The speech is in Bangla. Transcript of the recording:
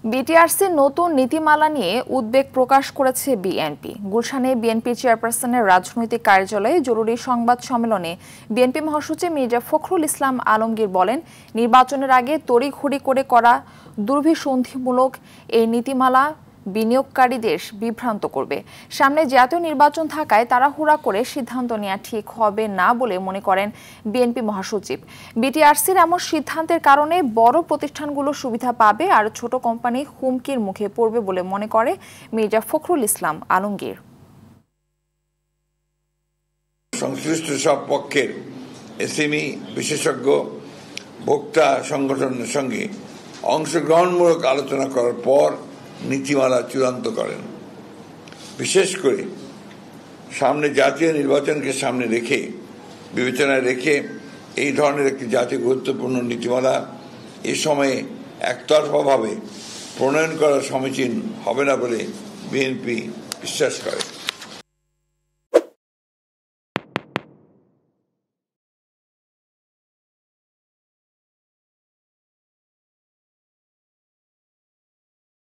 বিটিআরসির নতুন নীতিমালা নিয়ে উদ্বেগ প্রকাশ করেছে বিএনপি। গুলশানে বিএনপি চেয়ারপারসনের রাজনৈতিক কার্যালয়ে জরুরি সংবাদ সম্মেলনে বিএনপি মহাসচিব মির্জা ফখরুল ইসলাম আলমগীর বলেন, নির্বাচনের আগে তড়িঘড়ি করে করা দুর্বিসন্ধিমূলক এই নীতিমালা বিনিয়োগকারীদের বিভ্রান্ত করবে। সামনে জাতীয় নির্বাচন থাকায় তাড়াহুড়া করে সিদ্ধান্ত নেওয়া ঠিক হবে না বলে মনে করেন বিএনপি মহাসচিব। বিটিআরসির এমন সিদ্ধান্তের কারণে বড় প্রতিষ্ঠানগুলো সুবিধা পাবে আর ছোট কোম্পানি হুমকির মুখে পড়বে বলে মনে করে মির্জা ফখরুল ইসলাম আলমগীর। সংশ্লিষ্ট সব পক্ষের এসএমই বিশেষজ্ঞ ভোক্তা সংগঠনের সঙ্গে অংশগ্রহণমূলক আলোচনা করার পর নীতিমালা চূড়ান্ত করেন। বিশেষ করে সামনে জাতীয় নির্বাচনকে সামনে রেখে বিবেচনায় রেখে এই ধরনের একটি জাতীয় গুরুত্বপূর্ণ নীতিমালা এ সময়ে একতরফাভাবে প্রণয়ন করা সমীচীন হবে না বলে বিএনপি বিশ্বাস করে।